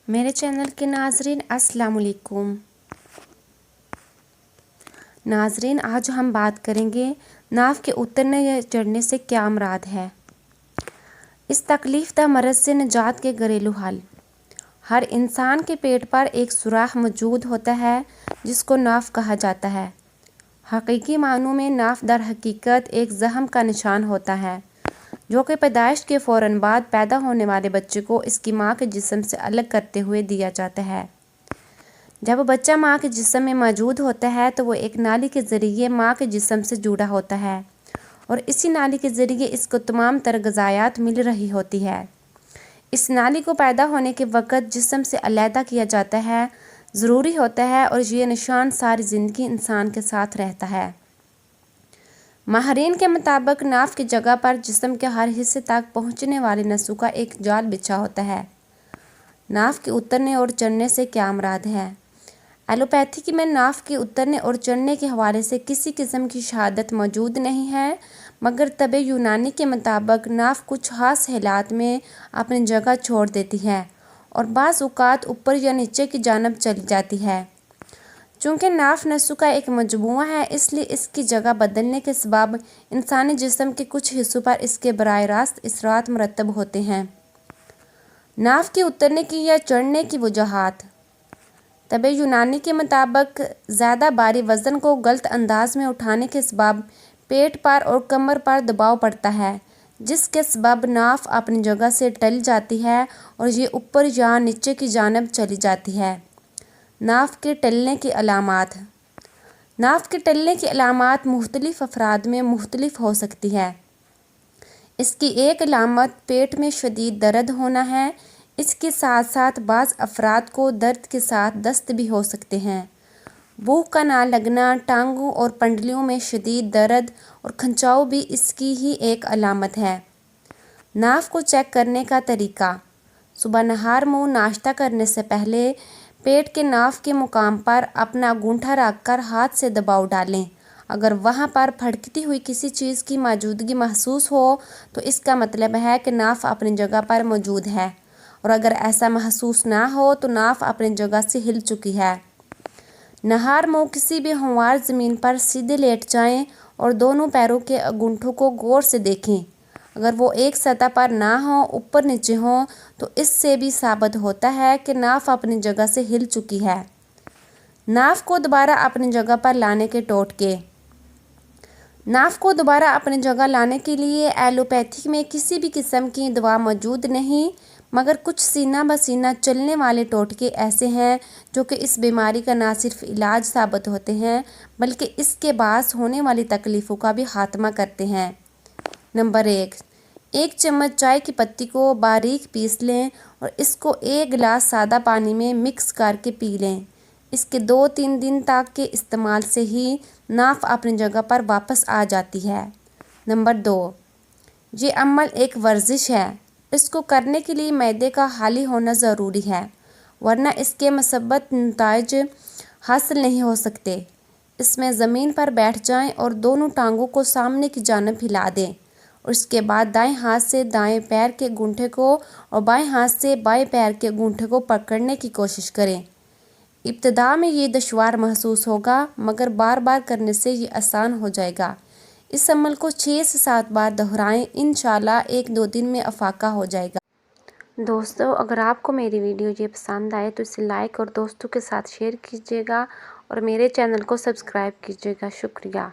میرے چینل کے ناظرین السلام علیکم۔ ناظرین، آج ہم بات کریں گے ناف کے اترنے یا چڑھنے سے کیا مراد ہے۔ اس تکلیف دہ مرض سے نجات کے گھریلو حل۔ ہر انسان کے پیٹ پر ایک سوراخ موجود ہوتا ہے جس کو ناف کہا جاتا ہے۔ حقیقی معنوں میں ناف در حقیقت ایک زخم کا نشان ہوتا ہے جو کہ پیدائش کے فوراً بعد پیدا ہونے والے بچے کو اس کی ماں کے جسم سے الگ کرتے ہوئے دیا جاتا ہے۔ جب بچہ ماں کے جسم میں موجود ہوتا ہے تو وہ ایک نالی کے ذریعے ماں کے جسم سے جڑا ہوتا ہے اور اسی نالی کے ذریعے اس کو تمام تر غذائیت مل رہی ہوتی ہے۔ اس نالی کو پیدا ہونے کے وقت جسم سے علیحدہ کیا جاتا ہے ضروری ہوتا ہے اور یہ نشان ساری زندگی انسان کے ساتھ رہتا ہے۔ ماہرین کے مطابق ناف کی جگہ پر جسم کے ہر حصے تک پہنچنے والے نسوں کا ایک جال بچھا ہوتا ہے۔ ناف کے اترنے اور چڑھنے سے کیا مراد ہے؟ ایلوپیتھی میں ناف کے اترنے اور چڑھنے کے حوالے سے کسی قسم کی شہادت موجود نہیں ہے، مگر طب یونانی کے مطابق ناف کچھ خاص حالات میں اپنی جگہ چھوڑ دیتی ہے اور بعض اوقات اوپر یا نیچے کی جانب چلی جاتی ہے۔ چونکہ ناف نسوں کا ایک مجموعہ ہے، اس لیے اس کی جگہ بدلنے کے سبب انسانی جسم کے کچھ حصوں پر اس کے براہ راست اثرات مرتب ہوتے ہیں۔ ناف کے اترنے کی یا چڑھنے کی وجوہات۔ طب یونانی کے مطابق زیادہ بھاری وزن کو غلط انداز میں اٹھانے کے سبب پیٹ پر اور کمر پر دباؤ پڑتا ہے، جس کے سبب ناف اپنی جگہ سے ٹل جاتی ہے اور یہ اوپر یا نیچے کی جانب چلی جاتی ہے۔ ناف کے ٹلنے کی علامات۔ ناف کے ٹلنے کی علامات مختلف افراد میں مختلف ہو سکتی ہے۔ اس کی ایک علامت پیٹ میں شدید درد ہونا ہے۔ اس کے ساتھ ساتھ بعض افراد کو درد کے ساتھ دست بھی ہو سکتے ہیں۔ بھوک کا نہ لگنا، ٹانگوں اور پنڈلیوں میں شدید درد اور کھنچاؤ بھی اس کی ہی ایک علامت ہے۔ ناف کو چیک کرنے کا طریقہ۔ صبح نہار منہ ناشتہ کرنے سے پہلے پیٹ کے ناف کے مقام پر اپنا انگوٹھا رکھ کر ہاتھ سے دباؤ ڈالیں۔ اگر وہاں پر پھٹکتی ہوئی کسی چیز کی موجودگی محسوس ہو تو اس کا مطلب ہے کہ ناف اپنی جگہ پر موجود ہے، اور اگر ایسا محسوس نہ ہو تو ناف اپنی جگہ سے ہل چکی ہے۔ نہار منہ کسی بھی ہموار زمین پر سیدھے لیٹ جائیں اور دونوں پیروں کے انگوٹھوں کو غور سے دیکھیں۔ اگر وہ ایک سطح پر نہ ہوں، اوپر نیچے ہوں، تو اس سے بھی ثابت ہوتا ہے کہ ناف اپنی جگہ سے ہل چکی ہے۔ ناف کو دوبارہ اپنی جگہ پر لانے کے ٹوٹکے۔ ناف کو دوبارہ اپنی جگہ لانے کے لیے ایلوپیتھی میں کسی بھی قسم کی دوا موجود نہیں، مگر کچھ سینہ بہ سینہ چلنے والے ٹوٹکے ایسے ہیں جو کہ اس بیماری کا نہ صرف علاج ثابت ہوتے ہیں بلکہ اس کے باعث ہونے والی تکلیفوں کا بھی خاتمہ کرتے ہیں۔ نمبر 1، ایک چمچ چائے کی پتی کو باریک پیس لیں اور اس کو ایک گلاس سادہ پانی میں مکس کر کے پی لیں۔ اس کے 2-3 دن تک کے استعمال سے ہی ناف اپنی جگہ پر واپس آ جاتی ہے۔ نمبر 2، یہ عمل ایک ورزش ہے۔ اس کو کرنے کے لیے معدے کا خالی ہونا ضروری ہے، ورنہ اس کے مثبت نتائج حاصل نہیں ہو سکتے۔ اس میں زمین پر بیٹھ جائیں اور دونوں ٹانگوں کو سامنے کی جانب ہلا دیں اور اس کے بعد دائیں ہاتھ سے دائیں پیر کے انگوٹھے کو اور بائیں ہاتھ سے بائیں پیر کے انگوٹھے کو پکڑنے کی کوشش کریں۔ ابتدا میں یہ دشوار محسوس ہوگا، مگر بار بار کرنے سے یہ آسان ہو جائے گا۔ اس عمل کو 6 سے 7 بار دہرائیں، انشاءاللہ 1-2 دن میں افاقہ ہو جائے گا۔ دوستو، اگر آپ کو میری ویڈیو یہ پسند آئے تو اسے لائک اور دوستوں کے ساتھ شیئر کیجیے گا اور میرے چینل کو سبسکرائب کیجیے گا۔ شکریہ۔